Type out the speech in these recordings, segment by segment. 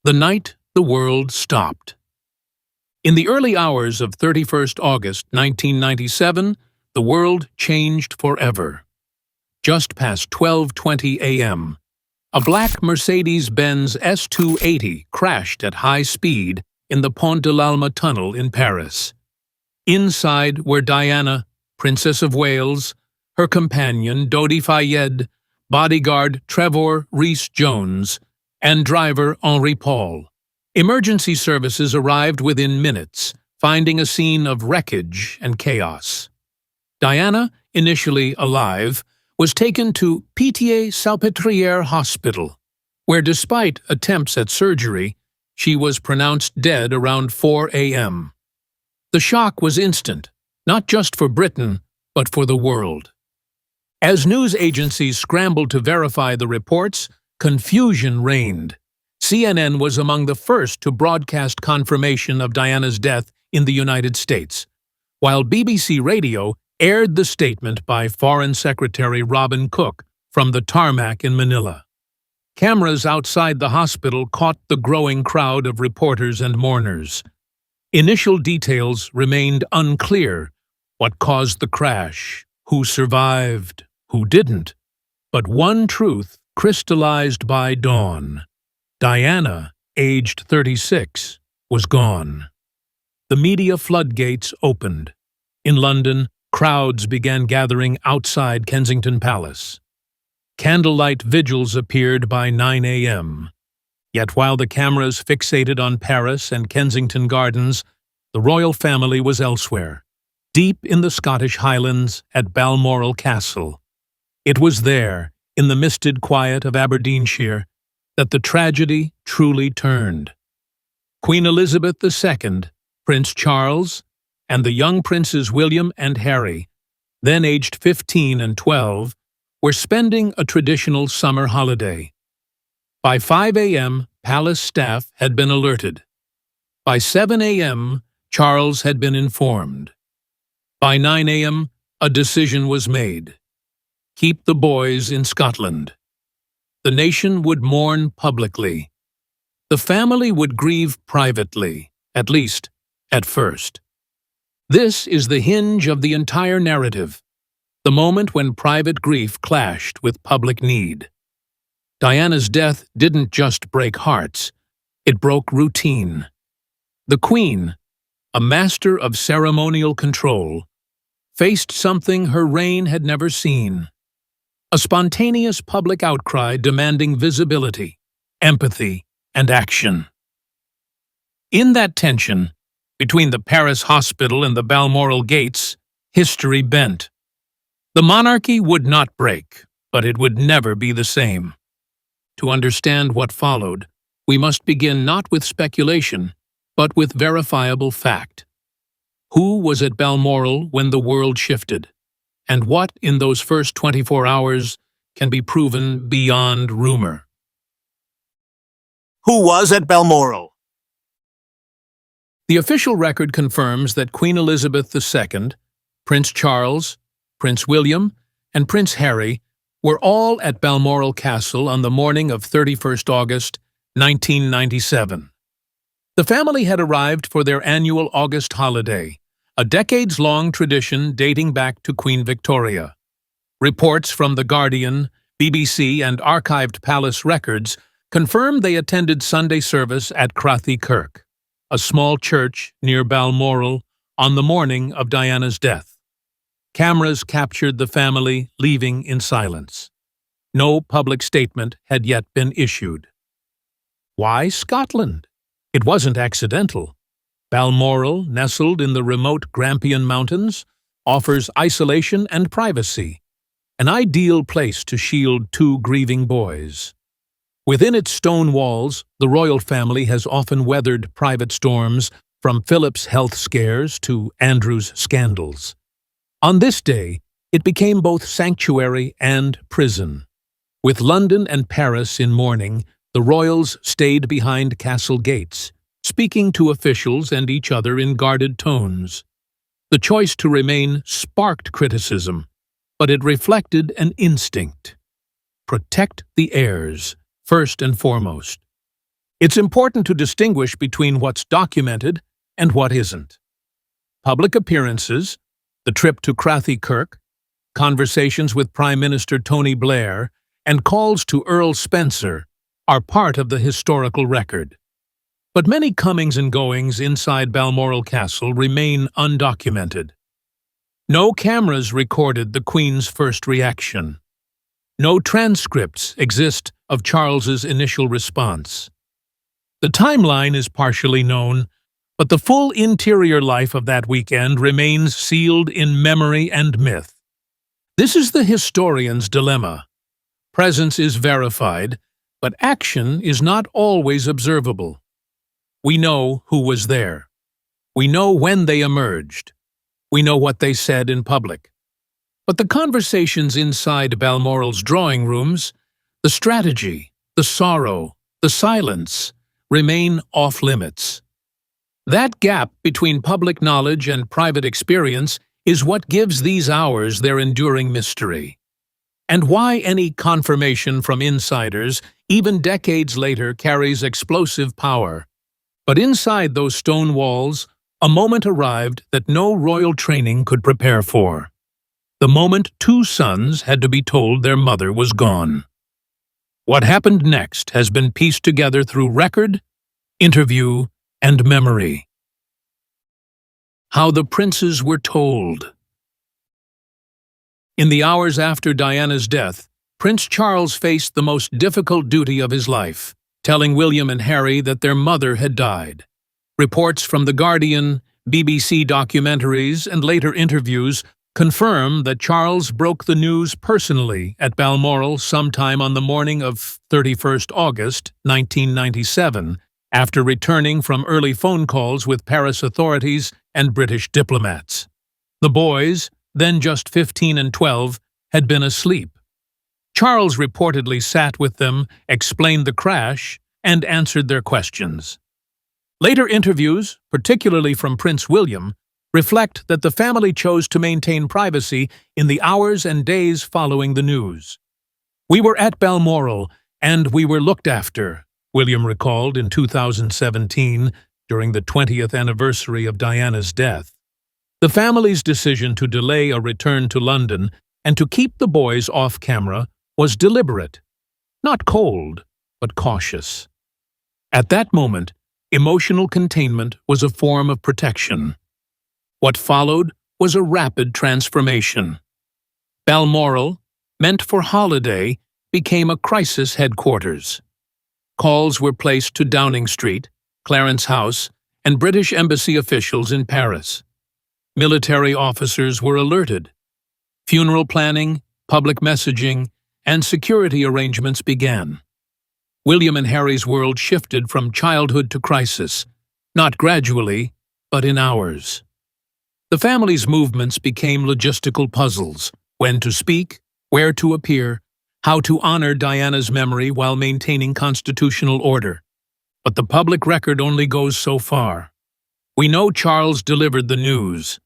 The night the world stopped. In the early hours of 31st August 1997, the world changed forever. Just past 12:20 a.m., a black Mercedes-Benz S280 crashed at high speed in the Pont de l'Alma tunnel in Paris. Inside were Diana, Princess of Wales, her companion Dodi Fayed, bodyguard Trevor Rees-Jones, and driver Henri Paul. Emergency services arrived within minutes, finding a scene of wreckage and chaos. Diana, initially alive, was taken to Pitié-Salpêtrière Hospital, where despite attempts at surgery, she was pronounced dead around 4 a.m. The shock was instant, not just for Britain, but for the world. As news agencies scrambled to verify the reports, confusion reigned. CNN was among the first to broadcast confirmation of Diana's death in the United States, while BBC Radio aired the statement by Foreign Secretary Robin Cook from the tarmac in Manila. Cameras outside the hospital caught the growing crowd of reporters and mourners. Initial details remained unclear: what caused the crash, who survived, who didn't. But one truth crystallized by dawn: Diana, aged 36, was gone. The media floodgates opened. In London, crowds began gathering outside Kensington Palace. Candlelight vigils appeared by 9 a.m. Yet while the cameras fixated on Paris and Kensington Gardens, the royal family was elsewhere, deep in the Scottish Highlands at Balmoral Castle. It was there, in the misted quiet of Aberdeenshire, that the tragedy truly turned. Queen Elizabeth II, Prince Charles, and the young Princes William and Harry, then aged 15 and 12, were spending a traditional summer holiday. By 5 a.m., palace staff had been alerted. By 7 a.m., Charles had been informed. By 9 a.m., a decision was made: keep the boys in Scotland. The nation would mourn publicly. The family would grieve privately, at least at first. This is the hinge of the entire narrative, the moment when private grief clashed with public need. Diana's death didn't just break hearts, it broke routine. The Queen, a master of ceremonial control, faced something her reign had never seen: a spontaneous public outcry demanding visibility, empathy, and action. In that tension, between the Paris hospital and the Balmoral gates, history bent. The monarchy would not break, but it would never be the same. To understand what followed, we must begin not with speculation, but with verifiable fact. Who was at Balmoral when the world shifted? And what, in those first 24 hours, can be proven beyond rumor? Who was at Balmoral? The official record confirms that Queen Elizabeth II, Prince Charles, Prince William, and Prince Harry were all at Balmoral Castle on the morning of 31st August, 1997. The family had arrived for their annual August holiday, a decades-long tradition dating back to Queen Victoria. Reports from The Guardian, BBC, and archived palace records confirm they attended Sunday service at Crathy Kirk, a small church near Balmoral, on the morning of Diana's death. Cameras captured the family leaving in silence. No public statement had yet been issued. Why Scotland? It wasn't accidental. Balmoral, nestled in the remote Grampian Mountains, offers isolation and privacy, an ideal place to shield two grieving boys. Within its stone walls, the royal family has often weathered private storms, from Philip's health scares to Andrew's scandals. On this day, it became both sanctuary and prison. With London and Paris in mourning, the royals stayed behind castle gates, speaking to officials and each other in guarded tones. The choice to remain sparked criticism, but it reflected an instinct: protect the heirs, first and foremost. It's important to distinguish between what's documented and what isn't. Public appearances, the trip to Crathie Kirk, conversations with Prime Minister Tony Blair, and calls to Earl Spencer are part of the historical record. But many comings and goings inside Balmoral Castle remain undocumented. No cameras recorded the Queen's first reaction. No transcripts exist of Charles's initial response. The timeline is partially known, but the full interior life of that weekend remains sealed in memory and myth. This is the historian's dilemma. Presence is verified, but action is not always observable. We know who was there. We know when they emerged. We know what they said in public. But the conversations inside Balmoral's drawing rooms, the strategy, the sorrow, the silence, remain off-limits. That gap between public knowledge and private experience is what gives these hours their enduring mystery. And why any confirmation from insiders, even decades later, carries explosive power. But inside those stone walls, a moment arrived that no royal training could prepare for. The moment two sons had to be told their mother was gone. What happened next has been pieced together through record, interview, and memory. How the princes were told. In the hours after Diana's death, Prince Charles faced the most difficult duty of his life, telling William and Harry that their mother had died. Reports from The Guardian, BBC documentaries, and later interviews confirm that Charles broke the news personally at Balmoral sometime on the morning of 31st August 1997, after returning from early phone calls with Paris authorities and British diplomats. The boys, then just 15 and 12, had been asleep. Charles reportedly sat with them, explained the crash, and answered their questions. Later interviews, particularly from Prince William, reflect that the family chose to maintain privacy in the hours and days following the news. "We were at Balmoral, and we were looked after," William recalled in 2017 during the 20th anniversary of Diana's death. The family's decision to delay a return to London and to keep the boys off camera was deliberate, not cold, but cautious. At that moment, emotional containment was a form of protection. What followed was a rapid transformation. Balmoral, meant for holiday, became a crisis headquarters. Calls were placed to Downing Street, Clarence House, and British embassy officials in Paris. Military officers were alerted. Funeral planning, public messaging, and security arrangements began. William and Harry's world shifted from childhood to crisis, not gradually, but in hours. The family's movements became logistical puzzles: when to speak, where to appear, how to honor Diana's memory while maintaining constitutional order. But the public record only goes so far. We know Charles delivered the news.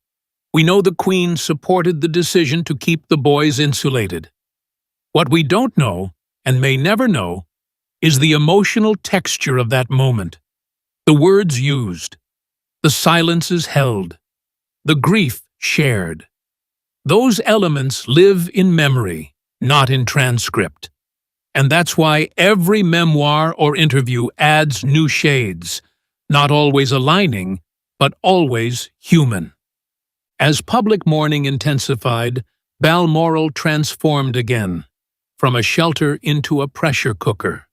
We know the Queen supported the decision to keep the boys insulated. What we don't know, and may never know, is the emotional texture of that moment. The words used, the silences held, the grief shared. Those elements live in memory, not in transcript. And that's why every memoir or interview adds new shades, not always aligning, but always human. As public mourning intensified, Balmoral transformed again, from a shelter into a pressure cooker.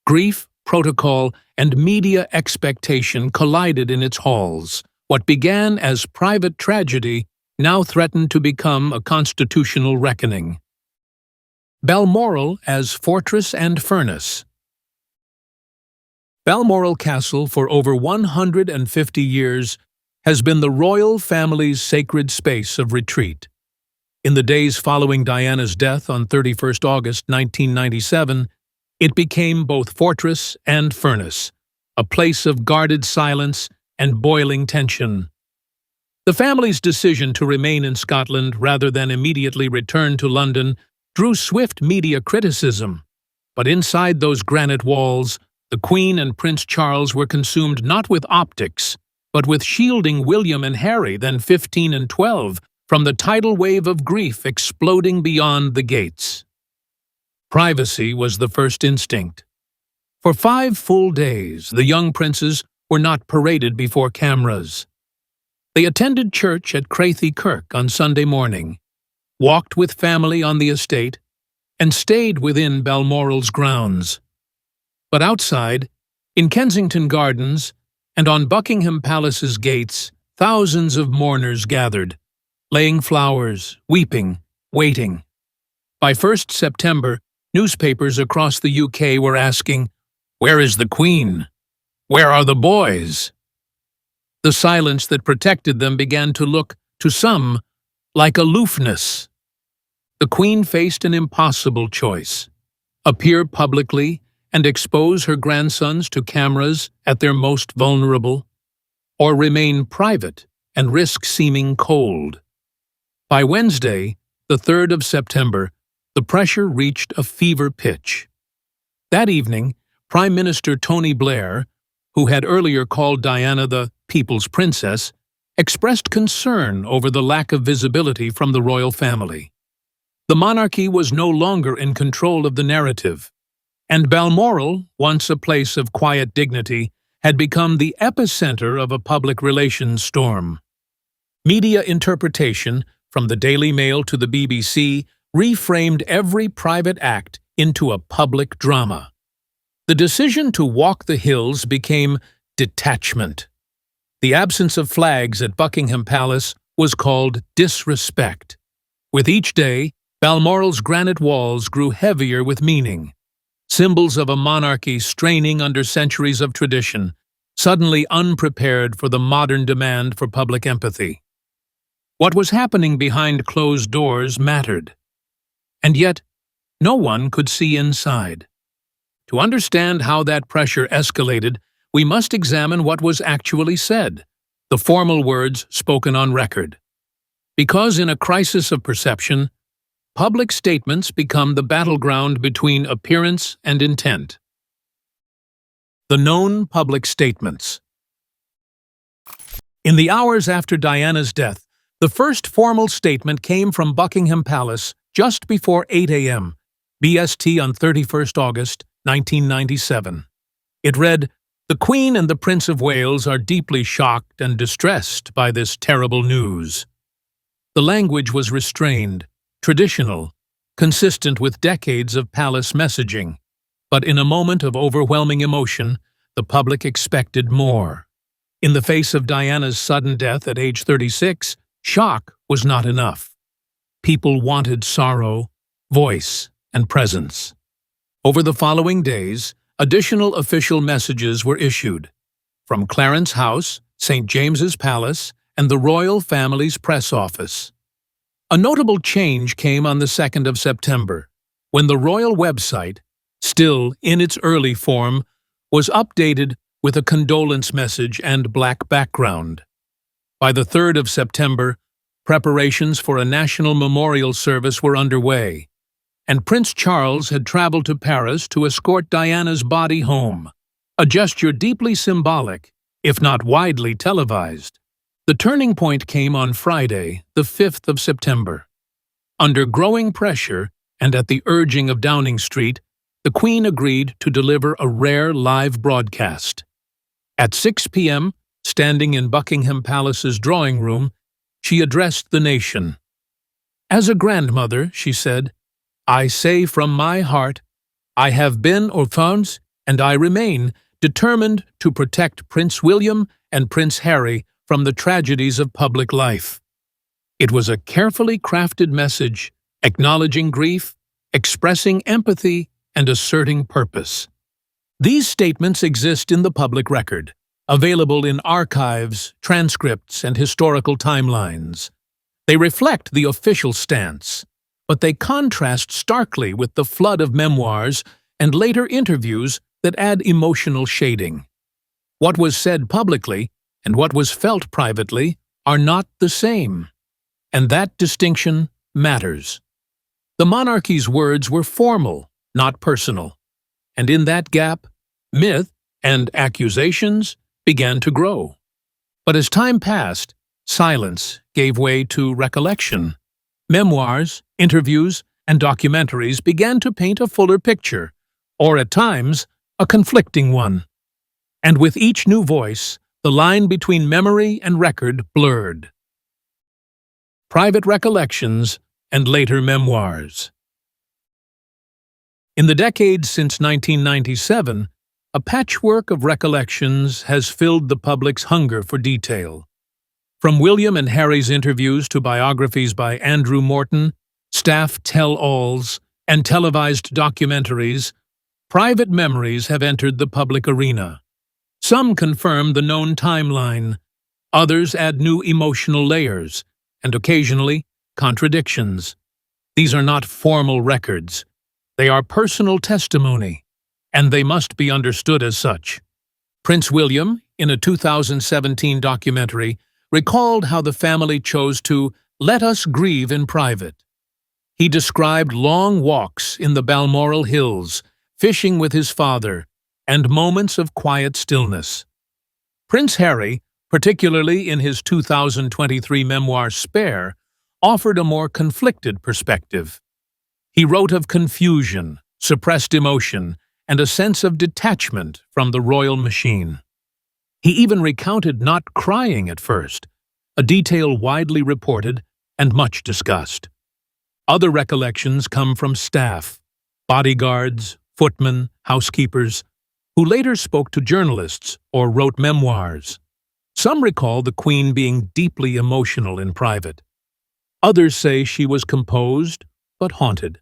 Grief, protocol, and media expectation collided in its halls. What began as private tragedy now threatened to become a constitutional reckoning. Balmoral as fortress and furnace. Balmoral Castle, for over 150 years, has been the royal family's sacred space of retreat. In the days following Diana's death on 31st August 1997, it became both fortress and furnace, a place of guarded silence and boiling tension. The family's decision to remain in Scotland rather than immediately return to London drew swift media criticism, but inside those granite walls, the Queen and Prince Charles were consumed not with optics, but with shielding William and Harry, then 15 and 12, from the tidal wave of grief exploding beyond the gates. Privacy was the first instinct. For 5 full days, the young princes were not paraded before cameras. They attended church at Crathie Kirk on Sunday morning, walked with family on the estate, and stayed within Balmoral's grounds. But outside, in Kensington Gardens, and on Buckingham Palace's gates, thousands of mourners gathered, laying flowers, weeping, waiting. By 1st September, newspapers across the UK were asking, "Where is the Queen? Where are the boys?" The silence that protected them began to look, to some, like aloofness. The Queen faced an impossible choice: appear publicly and expose her grandsons to cameras at their most vulnerable, or remain private and risk seeming cold. By Wednesday, the 3rd of September, the pressure reached a fever pitch. That evening, Prime Minister Tony Blair, who had earlier called Diana the People's Princess, expressed concern over the lack of visibility from the royal family. The monarchy was no longer in control of the narrative, and Balmoral, once a place of quiet dignity, had become the epicenter of a public relations storm. Media interpretation, from the Daily Mail to the BBC, reframed every private act into a public drama. The decision to walk the hills became detachment. The absence of flags at Buckingham Palace was called disrespect. With each day, Balmoral's granite walls grew heavier with meaning, symbols of a monarchy straining under centuries of tradition, suddenly unprepared for the modern demand for public empathy. What was happening behind closed doors mattered, and yet no one could see inside. To understand how that pressure escalated, we must examine what was actually said, the formal words spoken on record. Because in a crisis of perception, public statements become the battleground between appearance and intent. The known public statements. In the hours after Diana's death, the first formal statement came from Buckingham Palace just before 8 a.m. BST on 31st August, 1997. It read, "The Queen and the Prince of Wales are deeply shocked and distressed by this terrible news." The language was restrained, traditional, consistent with decades of palace messaging, but in a moment of overwhelming emotion, the public expected more. In the face of Diana's sudden death at age 36, shock was not enough. People wanted sorrow, voice, and presence. Over the following days, additional official messages were issued from Clarence House, St. James's Palace, and the royal family's press office. A notable change came on the 2nd of September, when the royal website, still in its early form, was updated with a condolence message and black background. By the 3rd of September, preparations for a national memorial service were underway, and Prince Charles had traveled to Paris to escort Diana's body home, a gesture deeply symbolic, if not widely televised. The turning point came on Friday, the 5th of September. Under growing pressure, and at the urging of Downing Street, the Queen agreed to deliver a rare live broadcast. At 6 p.m., standing in Buckingham Palace's drawing room, she addressed the nation. "As a grandmother," she said, "I say from my heart, I have been or found, and I remain, determined to protect Prince William and Prince Harry from the tragedies of public life." It was a carefully crafted message, acknowledging grief, expressing empathy, and asserting purpose. These statements exist in the public record, available in archives, transcripts, and historical timelines. They reflect the official stance, but they contrast starkly with the flood of memoirs and later interviews that add emotional shading. What was said publicly and what was felt privately are not the same, and that distinction matters. The monarchy's words were formal, not personal, and in that gap, Myth and accusations began to grow. But as time passed, silence gave way to recollection. Memoirs, interviews, and documentaries began to paint a fuller picture, or at times, a conflicting one. And with each new voice, the line between memory and record blurred. Private recollections and later memoirs. In the decades since 1997, a patchwork of recollections has filled the public's hunger for detail. From William and Harry's interviews to biographies by Andrew Morton, staff tell-alls, and televised documentaries, private memories have entered the public arena. Some confirm the known timeline, others add new emotional layers, and occasionally, contradictions. These are not formal records. They are personal testimony, and they must be understood as such. Prince William, in a 2017 documentary, recalled how the family chose to let us grieve in private. He described long walks in the Balmoral Hills, fishing with his father, and moments of quiet stillness. Prince Harry, particularly in his 2023 memoir Spare, offered a more conflicted perspective. He wrote of confusion, suppressed emotion, and a sense of detachment from the royal machine. He even recounted not crying at first, a detail widely reported and much discussed. Other recollections come from staff, bodyguards, footmen, housekeepers, who later spoke to journalists or wrote memoirs. Some recall the Queen being deeply emotional in private. Others say she was composed but haunted.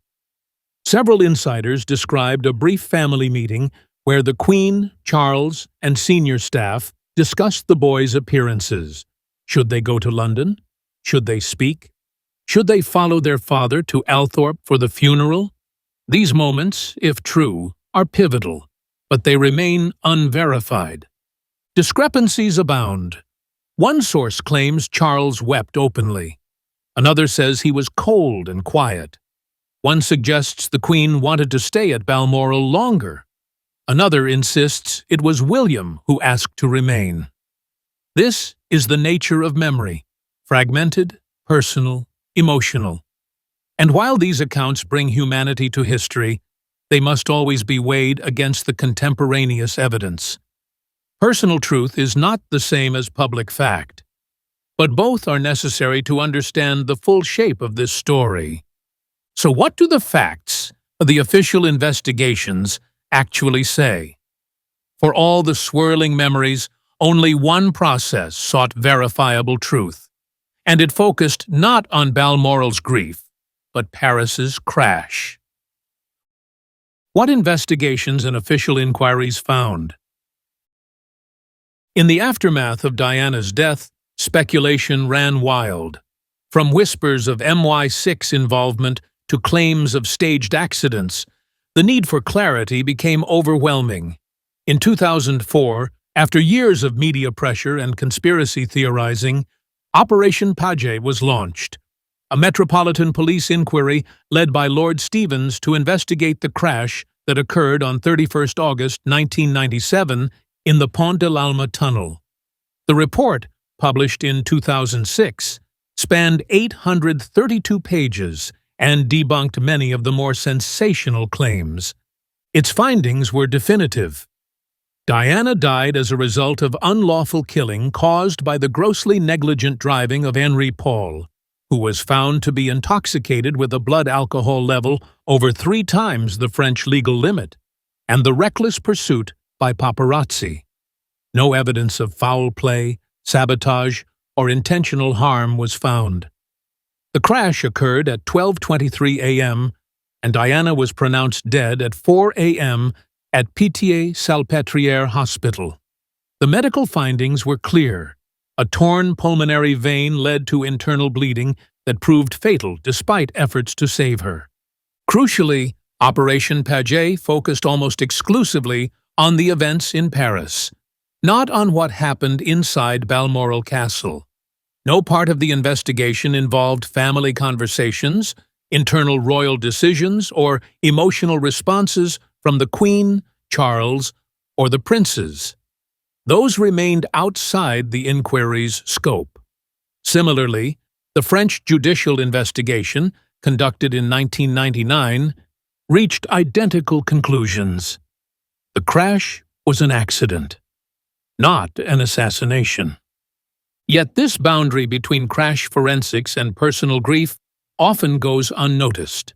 Several insiders described a brief family meeting where the Queen, Charles, and senior staff discussed the boys' appearances. Should they go to London? Should they speak? Should they follow their father to Althorpe for the funeral? These moments, if true, are pivotal, but they remain unverified. Discrepancies abound. One source claims Charles wept openly. Another says he was cold and quiet. One suggests the Queen wanted to stay at Balmoral longer. Another insists it was William who asked to remain. This is the nature of memory, fragmented, personal, emotional. And while these accounts bring humanity to history, they must always be weighed against the contemporaneous evidence. Personal truth is not the same as public fact, but both are necessary to understand the full shape of this story. So what do the facts, the official investigations, actually say? For all the swirling memories, only one process sought verifiable truth, and it focused not on Balmoral's grief, but Paris's crash. What investigations and official inquiries found? In the aftermath of Diana's death, speculation ran wild. From whispers of MI6 involvement to claims of staged accidents, the need for clarity became overwhelming. In 2004, after years of media pressure and conspiracy theorizing, Operation Paget was launched, a Metropolitan Police inquiry led by Lord Stevens to investigate the crash that occurred on 31 August 1997 in the Pont de l'Alma tunnel. The report, published in 2006, spanned 832 pages and debunked many of the more sensational claims. Its findings were definitive. Diana died as a result of unlawful killing caused by the grossly negligent driving of Henri Paul, who was found to be intoxicated with a blood alcohol level over 3 times the French legal limit, and the reckless pursuit by paparazzi. No evidence of foul play, sabotage, or intentional harm was found. The crash occurred at 12:23 a.m., and Diana was pronounced dead at 4 a.m. at Pitié-Salpêtrière Hospital. The medical findings were clear. A torn pulmonary vein led to internal bleeding that proved fatal despite efforts to save her. Crucially, Operation Paget focused almost exclusively on the events in Paris, not on what happened inside Balmoral Castle. No part of the investigation involved family conversations, internal royal decisions, or emotional responses from the Queen, Charles, or the princes. Those remained outside the inquiry's scope. Similarly, the French judicial investigation, conducted in 1999, reached identical conclusions. The crash was an accident, not an assassination. Yet this boundary between crash forensics and personal grief often goes unnoticed.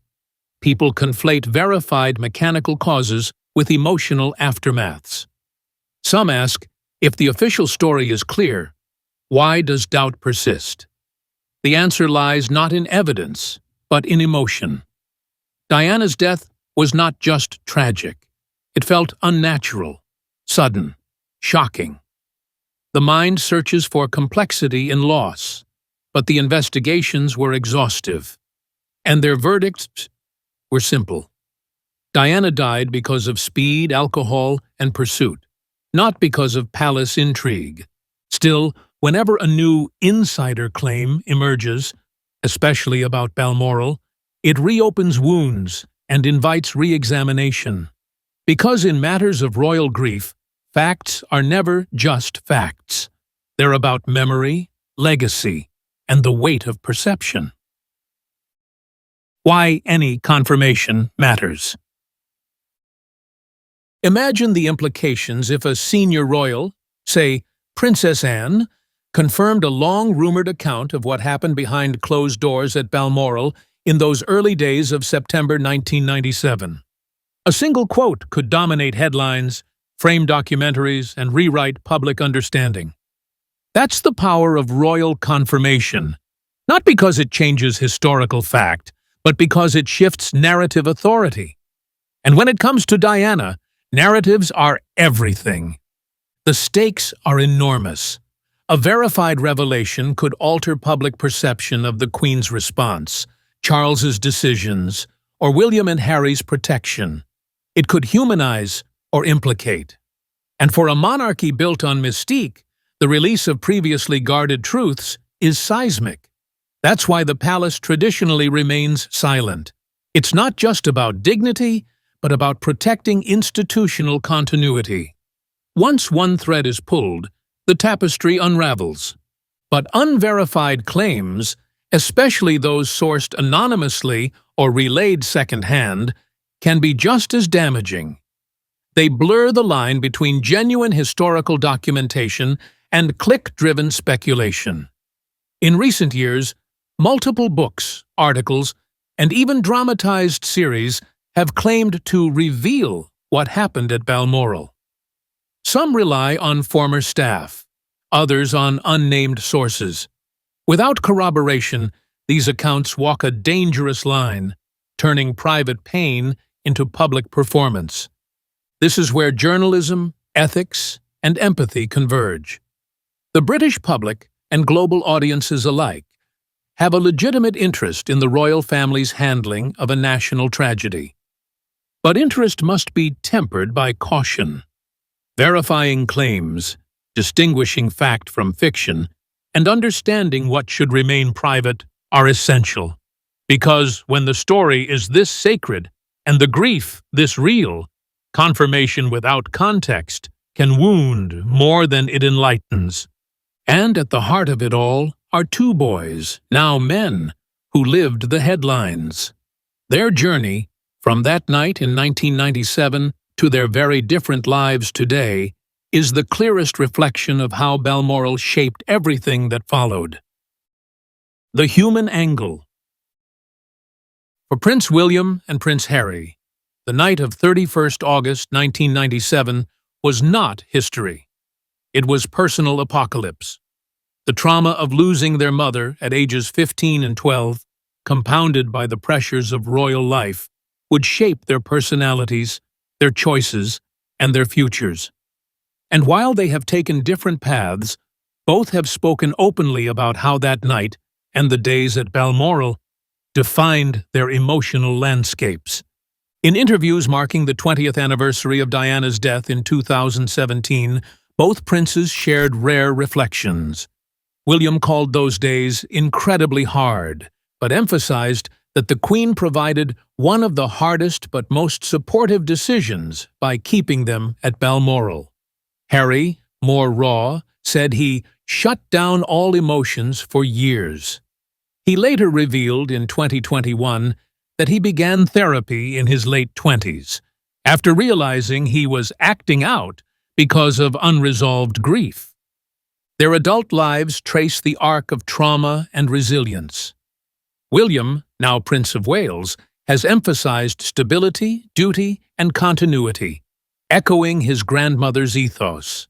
People conflate verified mechanical causes with emotional aftermaths. Some ask, if the official story is clear, why does doubt persist? The answer lies not in evidence, but in emotion. Diana's death was not just tragic. It felt unnatural, sudden, shocking. The mind searches for complexity in loss, but the investigations were exhaustive, and their verdicts were simple. Diana died because of speed, alcohol, and pursuit, not because of palace intrigue. Still, whenever a new insider claim emerges, especially about Balmoral, it reopens wounds and invites re-examination. Because in matters of royal grief, facts are never just facts. They're about memory, legacy, and the weight of perception. Why any confirmation matters. Imagine the implications if a senior royal, say Princess Anne, confirmed a long-rumored account of what happened behind closed doors at Balmoral in those early days of September 1997. A single quote could dominate headlines, frame documentaries, and rewrite public understanding. That's the power of royal confirmation, not because it changes historical fact, but because it shifts narrative authority. And when it comes to Diana, narratives are everything. The stakes are enormous. A verified revelation could alter public perception of the Queen's response, Charles's decisions, or William and Harry's protection. It could humanize or implicate. And for a monarchy built on mystique, the release of previously guarded truths is seismic. That's why the palace traditionally remains silent. It's not just about dignity, but about protecting institutional continuity. Once one thread is pulled, the tapestry unravels. But unverified claims, especially those sourced anonymously or relayed secondhand, can be just as damaging. They blur the line between genuine historical documentation and click-driven speculation. In recent years, multiple books, articles, and even dramatized series have claimed to reveal what happened at Balmoral. Some rely on former staff, others on unnamed sources. Without corroboration, these accounts walk a dangerous line, turning private pain into public performance. This is where journalism, ethics, and empathy converge. The British public, and global audiences alike, have a legitimate interest in the royal family's handling of a national tragedy. But interest must be tempered by caution. Verifying claims, distinguishing fact from fiction, and understanding what should remain private are essential. Because when the story is this sacred and the grief this real, confirmation without context can wound more than it enlightens. And at the heart of it all are two boys, now men, who lived the headlines. Their journey, from that night in 1997 to their very different lives today, is the clearest reflection of how Balmoral shaped everything that followed. The human angle. For Prince William and Prince Harry, the night of 31st August 1997 was not history. It was personal apocalypse. The trauma of losing their mother at ages 15 and 12, compounded by the pressures of royal life, would shape their personalities, their choices, and their futures. And while they have taken different paths, both have spoken openly about how that night and the days at Balmoral defined their emotional landscapes. In interviews marking the 20th anniversary of Diana's death in 2017, both princes shared rare reflections. William called those days incredibly hard, but emphasized that the Queen provided one of the hardest but most supportive decisions by keeping them at Balmoral. Harry, more raw, said he shut down all emotions for years. He later revealed in 2021 that he began therapy in his late 20s, after realizing he was acting out because of unresolved grief. Their adult lives trace the arc of trauma and resilience. William, now Prince of Wales, has emphasized stability, duty, and continuity, echoing his grandmother's ethos.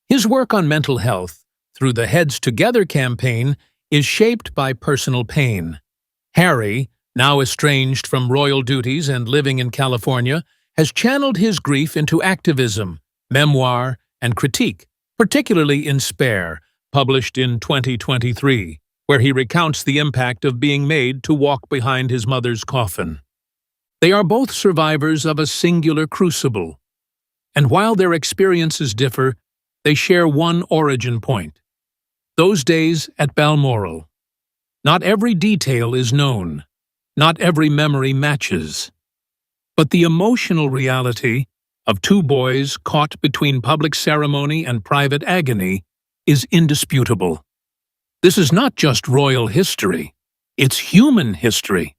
His work on mental health, through the Heads Together campaign, is shaped by personal pain. Harry, now estranged from royal duties and living in California, has channeled his grief into activism, memoir, and critique, particularly in Spare, published in 2023, where he recounts the impact of being made to walk behind his mother's coffin. They are both survivors of a singular crucible, and while their experiences differ, they share one origin point: those days at Balmoral. Not every detail is known, not every memory matches, but the emotional reality of two boys caught between public ceremony and private agony is indisputable. This is not just royal history, it's human history.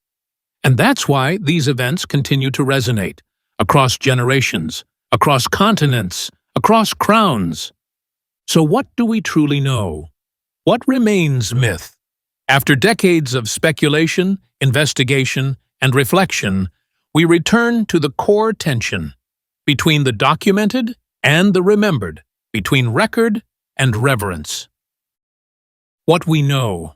And that's why these events continue to resonate across generations, across continents, across crowns. So what do we truly know? What remains myth? After decades of speculation, investigation, and reflection, we return to the core tension between the documented and the remembered, between record and reverence. What we know.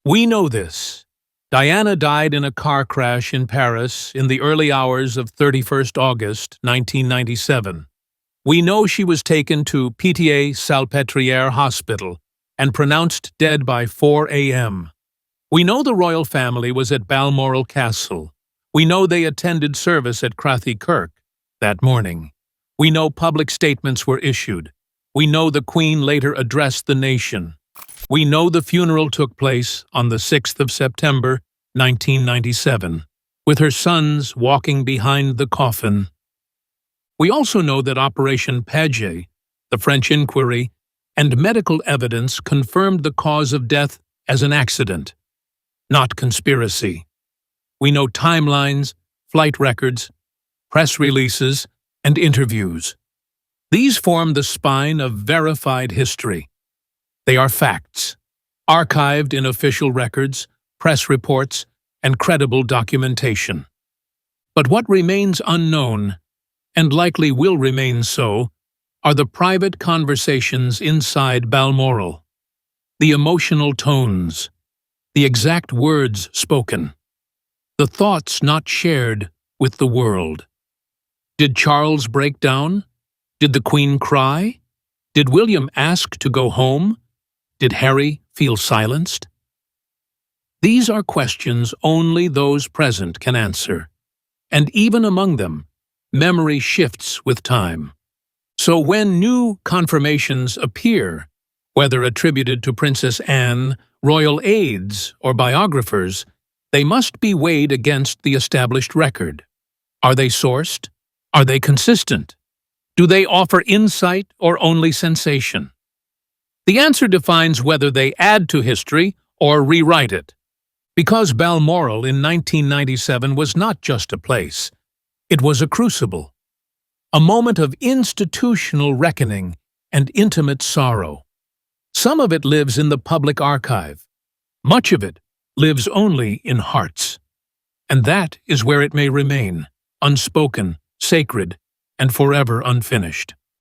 We know this. Diana died in a car crash in Paris in the early hours of 31st August, 1997. We know she was taken to Pitié-Salpêtrière Hospital and pronounced dead by 4 a.m. We know the royal family was at Balmoral Castle. We know they attended service at Crathy Kirk that morning. We know public statements were issued. We know the Queen later addressed the nation. We know the funeral took place on the 6th of September, 1997, with her sons walking behind the coffin. We also know that Operation Paget, the French inquiry, and medical evidence confirmed the cause of death as an accident, not conspiracy. We know timelines, flight records, press releases, and interviews. These form the spine of verified history. They are facts, archived in official records, press reports, and credible documentation. But what remains unknown, and likely will remain so, are the private conversations inside Balmoral, the emotional tones, the exact words spoken, the thoughts not shared with the world. Did Charles break down? Did the Queen cry? Did William ask to go home? Did Harry feel silenced? These are questions only those present can answer, and even among them, memory shifts with time. So when new confirmations appear, whether attributed to Princess Anne, royal aides, or biographers, they must be weighed against the established record. Are they sourced? Are they consistent? Do they offer insight or only sensation? The answer defines whether they add to history or rewrite it. Because Balmoral in 1997 was not just a place, it was a crucible, a moment of institutional reckoning and intimate sorrow. Some of it lives in the public archive. Much of it lives only in hearts. And that is where it may remain, unspoken, sacred, and forever unfinished.